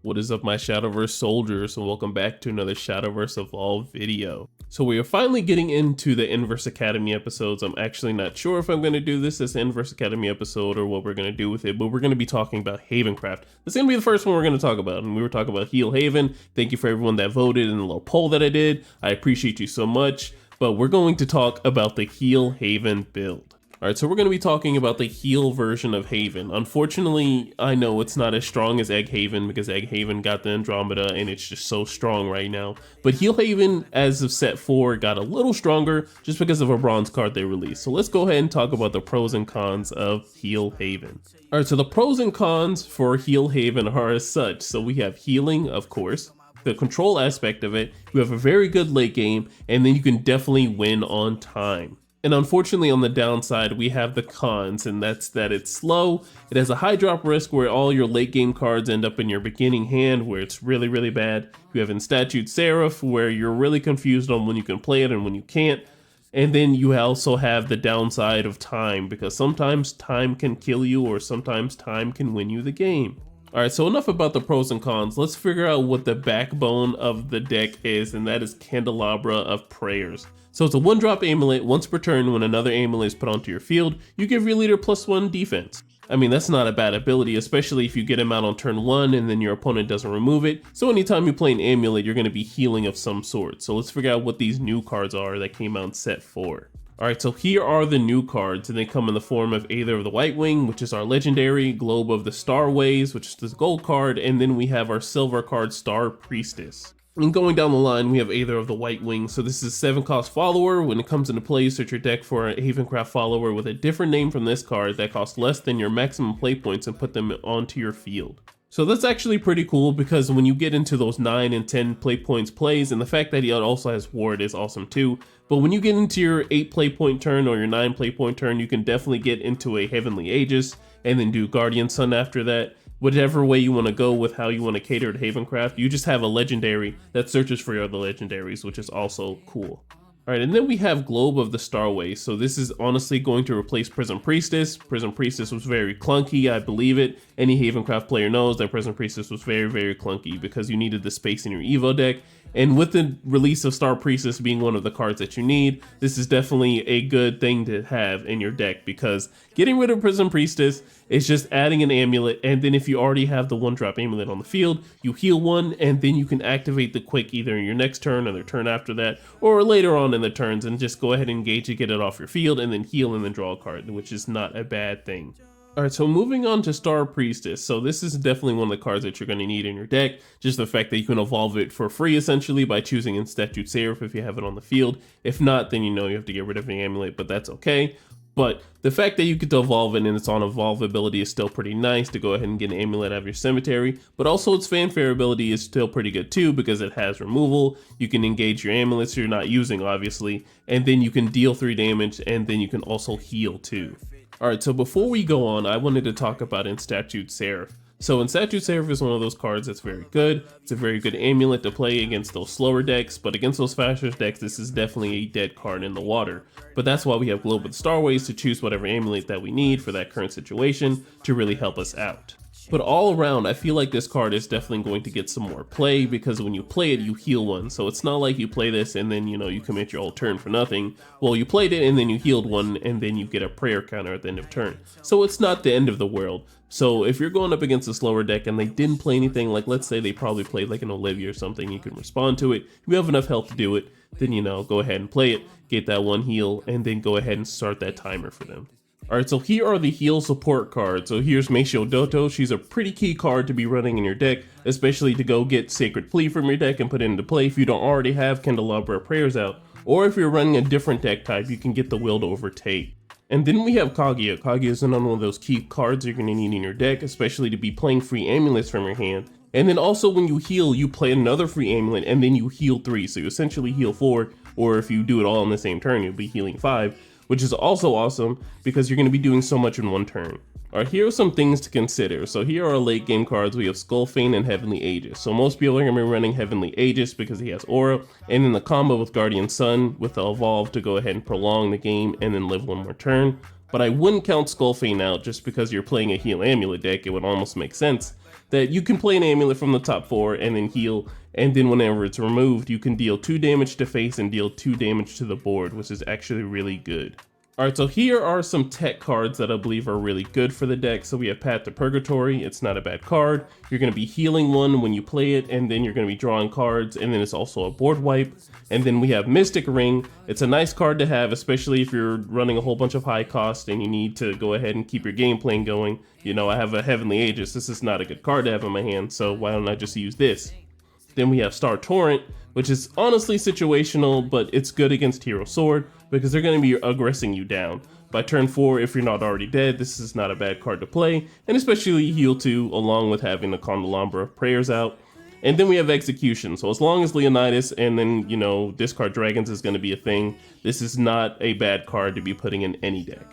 What is up, my Shadowverse soldiers, and welcome back to another Shadowverse Evolved video. So we are finally getting into the Inverse Academy episodes. I'm actually not sure if I'm going to do this as an Inverse Academy episode or what we're going to do with it, but we're going to be talking about Heavencraft. This is going to be the first one we're going to talk about, and we were talking about Heal Haven. Thank you for everyone that voted in the little poll that I did. I appreciate you so much, but we're going to talk about the Heal Haven build. Alright, so we're going to be talking about the heal version of Haven. Unfortunately, I know it's not as strong as Egg Haven because Egg Haven got the Andromeda and it's just so strong right now. But Heal Haven, as of set 4, got a little stronger just because of a bronze card they released. So let's go ahead and talk about the pros and cons of Heal Haven. Alright, so the pros and cons for Heal Haven are as such. So we have healing, of course. The control aspect of it, you have a very good late game, and then you can definitely win on time. And unfortunately, on the downside, we have the cons, and that's that it's slow. It has a high drop risk where all your late game cards end up in your beginning hand where it's really, really bad. You have Inscribed Serif where you're really confused on when you can play it and when you can't. And then you also have the downside of time, because sometimes time can kill you or sometimes time can win you the game. Alright, so enough about the pros and cons. Let's figure out what the backbone of the deck is, and that is Candelabra of Prayers. So it's a 1-drop amulet. Once per turn, when another amulet is put onto your field, you give your leader +1 defense. I mean, that's not a bad ability, especially if you get him out on turn 1 and then your opponent doesn't remove it. So anytime you play an amulet, you're going to be healing of some sort. So let's figure out what these new cards are that came out in set 4. Alright, so here are the new cards, and they come in the form of Aether of the White Wing, which is our legendary, Globe of the Starways, which is this gold card, and then we have our silver card, Star Priestess. And going down the line, we have Aether of the White Wing. So this is a 7-cost follower. When it comes into play, search your deck for a Heavencraft follower with a different name from this card that costs less than your maximum play points and put them onto your field. So that's actually pretty cool, because when you get into those 9 and 10 play points plays, and the fact that he also has ward is awesome too, but when you get into your 8 play point turn or your 9 play point turn, you can definitely get into a Heavenly Aegis and then do Guardian Sun after that. Whatever way you want to go with how you want to cater to Heavencraft, you just have a legendary that searches for your other legendaries, which is also cool. Alright, and then we have Globe of the Starways. So this is honestly going to replace Prison Priestess. Prison Priestess was very clunky, I believe it. Any Heavencraft player knows that Prison Priestess was very, very clunky because you needed the space in your Evo deck. And with the release of Star Priestess being one of the cards that you need, this is definitely a good thing to have in your deck, because getting rid of Prison Priestess is just adding an amulet, and then if you already have the 1-drop amulet on the field, you heal 1, and then you can activate the quick either in your next turn or the turn after that, or later on in the turns, and just go ahead and engage it, get it off your field, and then heal and then draw a card, which is not a bad thing. Alright, so moving on to Star Priestess. So this is definitely one of the cards that you're going to need in your deck. Just the fact that you can evolve it for free, essentially, by choosing Inscribed Serif if you have it on the field. If not, then you know you have to get rid of the amulet, but that's okay. But the fact that you get to evolve it and it's on evolve ability is still pretty nice to go ahead and get an amulet out of your cemetery. But also its fanfare ability is still pretty good too, because it has removal. You can engage your amulets you're not using, obviously, and then you can deal 3 damage, and then you can also heal too. Alright, so before we go on, I wanted to talk about Inscribed Serif. So Inscribed Serif is one of those cards that's very good. It's a very good amulet to play against those slower decks, but against those faster decks, this is definitely a dead card in the water. But that's why we have Globe with Starways to choose whatever amulet that we need for that current situation to really help us out. But all around, I feel like this card is definitely going to get some more play, because when you play it, you heal 1. So it's not like you play this and then, you commit your whole turn for nothing. Well, you played it and then you healed 1, and then you get a prayer counter at the end of turn. So it's not the end of the world. So if you're going up against a slower deck and they didn't play anything, like let's say they probably played like an Olivia or something, you can respond to it. If you have enough health to do it, then go ahead and play it, get that 1 heal, and then go ahead and start that timer for them. Alright, so here are the heal support cards. So here's Meisho Doto. She's a pretty key card to be running in your deck, especially to go get Sacred Plea from your deck and put it into play if you don't already have Candelabra Prayers out. Or if you're running a different deck type, you can get the Will to Overtake. And then we have Kaguya. Kaguya is another one of those key cards you're going to need in your deck, especially to be playing free amulets from your hand. And then also when you heal, you play another free amulet and then you heal 3. So you essentially heal 4, or if you do it all in the same turn, you'll be healing 5. Which is also awesome because you're going to be doing so much in one turn. Alright, here are some things to consider. So here are our late game cards. We have Skullfane and Heavenly Aegis. So most people are going to be running Heavenly Aegis because he has Aura, and then the combo with Guardian Sun with the Evolve to go ahead and prolong the game and then live 1 more turn. But I wouldn't count Skullfane out just because you're playing a heal amulet deck. It would almost make sense that you can play an amulet from the top 4 and then heal, and then whenever it's removed, you can deal 2 damage to face and deal 2 damage to the board, which is actually really good. Alright, so here are some tech cards that I believe are really good for the deck. So we have Path to Purgatory, it's not a bad card. You're going to be healing 1 when you play it, and then you're going to be drawing cards, and then it's also a board wipe. And then we have Mystic Ring. It's a nice card to have, especially if you're running a whole bunch of high cost and you need to go ahead and keep your game plan going. You know, I have a Heavenly Aegis, this is not a good card to have in my hand, so why don't I just use this? Then we have Star Torrent, which is honestly situational, but it's good against Hero Sword because they're going to be aggressing you down. By turn 4, if you're not already dead, this is not a bad card to play, and especially heal 2 along with having the Candelabra of Prayers out. And then we have Execution, so as long as Leonidas and then, you know, discard dragons is going to be a thing, this is not a bad card to be putting in any deck.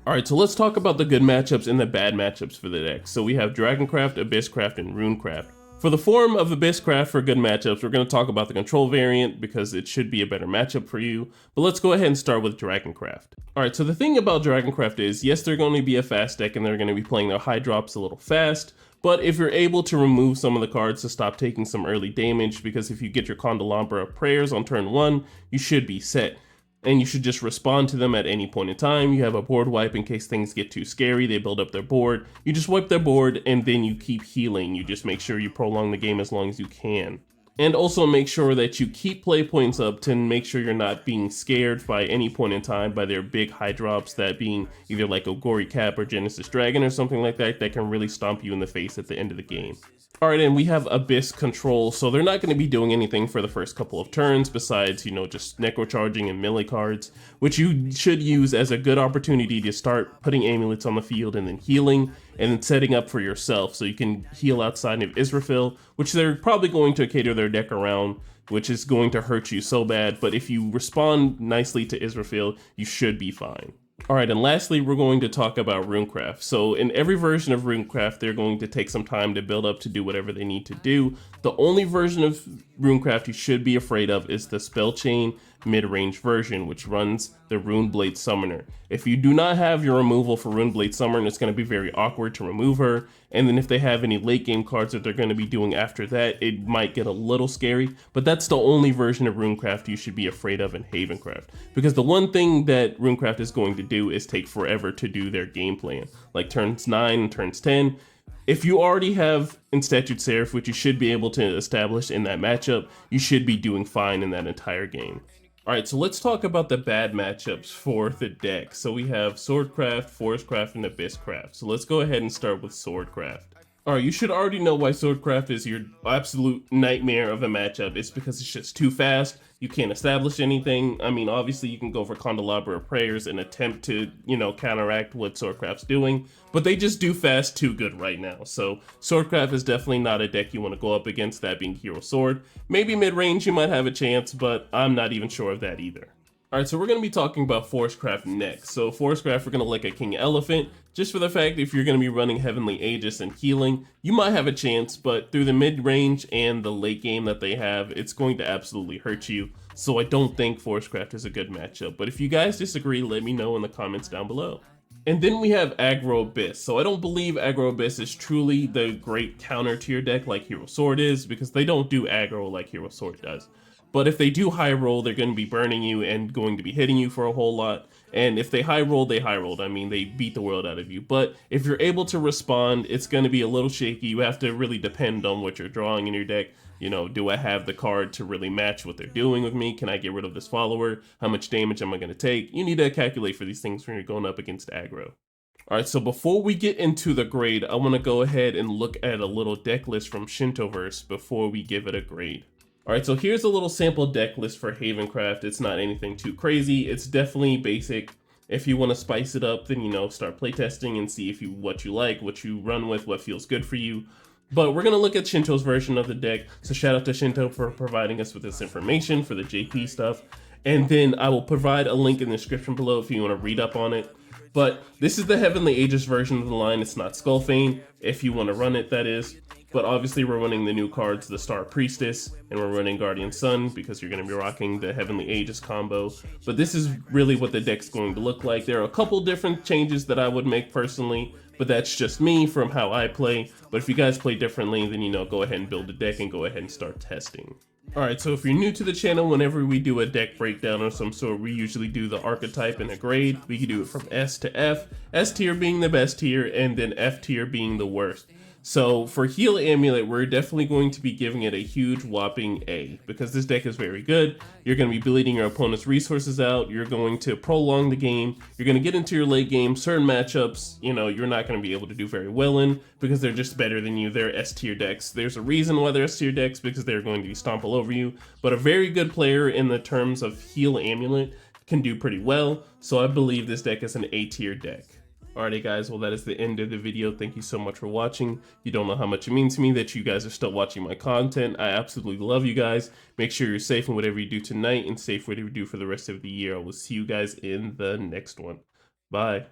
Alright, so let's talk about the good matchups and the bad matchups for the deck. So we have Dragoncraft, Abysscraft, and Runecraft. For the form of Abysscraft for good matchups, we're going to talk about the control variant because it should be a better matchup for you. But let's go ahead and start with Dragoncraft. Alright, so the thing about Dragoncraft is, yes, they're going to be a fast deck and they're going to be playing their high drops a little fast, but if you're able to remove some of the cards to stop taking some early damage, because if you get your Candelabra of Prayers on turn 1, you should be set. And you should just respond to them at any point in time. You have a board wipe in case things get too scary, they build up their board. You just wipe their board and then you keep healing. You just make sure you prolong the game as long as you can. And also make sure that you keep play points up to make sure you're not being scared by any point in time by their big high drops, that being either like a Gory Cap or Genesis Dragon or something like that, that can really stomp you in the face at the end of the game. Alright, and we have Abyss Control, so they're not going to be doing anything for the first couple of turns besides, you know, just necrocharging and melee cards, which you should use as a good opportunity to start putting amulets on the field and then healing, and then setting up for yourself so you can heal outside of Israfil, which they're probably going to cater their deck around, which is going to hurt you so bad, but if you respond nicely to Israfil, you should be fine. Alright, and lastly, we're going to talk about Runecraft. So in every version of Runecraft, they're going to take some time to build up to do whatever they need to do. The only version of Runecraft you should be afraid of is the Spellchain mid-range version, which runs the Runeblade Summoner. If you do not have your removal for Runeblade Summoner, it's going to be very awkward to remove her. And then if they have any late game cards that they're going to be doing after that, it might get a little scary. But that's the only version of Runecraft you should be afraid of in Heavencraft. Because the one thing that Runecraft is going to do is take forever to do their game plan. Like turns 9 and turns 10. If you already have Statute Serif, which you should be able to establish in that matchup, you should be doing fine in that entire game. Alright, so let's talk about the bad matchups for the deck. So we have Swordcraft, Forestcraft, and Abysscraft. So let's go ahead and start with Swordcraft. Alright, you should already know why Swordcraft is your absolute nightmare of a matchup. It's because it's just too fast, you can't establish anything. I mean, obviously you can go for Candelabra of Prayers and attempt to, you know, counteract what Swordcraft's doing, but they just do fast too good right now. So Swordcraft is definitely not a deck you want to go up against, that being Hero Sword. Maybe mid-range you might have a chance, but I'm not even sure of that either. Alright, so we're going to be talking about Forestcraft next. So Forestcraft, we're going to look at King Elephant, just for the fact if you're going to be running Heavenly Aegis and healing, you might have a chance, but through the mid-range and the late game that they have, it's going to absolutely hurt you. So I don't think Forestcraft is a good matchup, but if you guys disagree, let me know in the comments down below. And then we have Aggro Abyss. So I don't believe Aggro Abyss is truly the great counter to your deck like Hero Sword is, because they don't do aggro like Hero Sword does. But if they do high roll, they're going to be burning you and going to be hitting you for a whole lot. And if they high roll, they high rolled. I mean, they beat the world out of you. But if you're able to respond, it's going to be a little shaky. You have to really depend on what you're drawing in your deck. You know, do I have the card to really match what they're doing with me? Can I get rid of this follower? How much damage am I going to take? You need to calculate for these things when you're going up against aggro. Alright, so before we get into the grade, I want to go ahead and look at a little deck list from Shadowverse before we give it a grade. Alright, so here's a little sample deck list for Heavencraft. It's not anything too crazy. It's definitely basic. If you want to spice it up, then, you know, start playtesting and see what you like, what you run with, what feels good for you. But we're going to look at Shinto's version of the deck. So shout out to Shinto for providing us with this information for the JP stuff. And then I will provide a link in the description below if you want to read up on it. But this is the Heavenly Aegis version of the line. It's not Skullfane, if you want to run it, that is. But obviously we're running the new cards, the Star Priestess, and we're running Guardian Sun because you're going to be rocking the Heavenly Aegis combo. But this is really what the deck's going to look like. There are a couple different changes that I would make personally, but that's just me from how I play. But if you guys play differently, then, you know, go ahead and build a deck and go ahead and start testing. Alright, so if you're new to the channel, whenever we do a deck breakdown of some sort, we usually do the archetype and a grade. We can do it from S to F, S tier being the best tier, and then F tier being the worst. So for Heal Amulet, we're definitely going to be giving it a huge whopping A, because this deck is very good. You're going to be bleeding your opponent's resources out, you're going to prolong the game, you're going to get into your late game, certain matchups, you know, you're not going to be able to do very well in, because they're just better than you, they're S tier decks. There's a reason why they're S tier decks, because they're going to be stomp all over you, but a very good player in the terms of Heal Amulet can do pretty well, so I believe this deck is an A tier deck. Alrighty guys, well that is the end of the video. Thank you so much for watching. You don't know how much it means to me that you guys are still watching my content. I absolutely love you guys. Make sure you're safe in whatever you do tonight and safe whatever you do for the rest of the year. I will see you guys in the next one. Bye.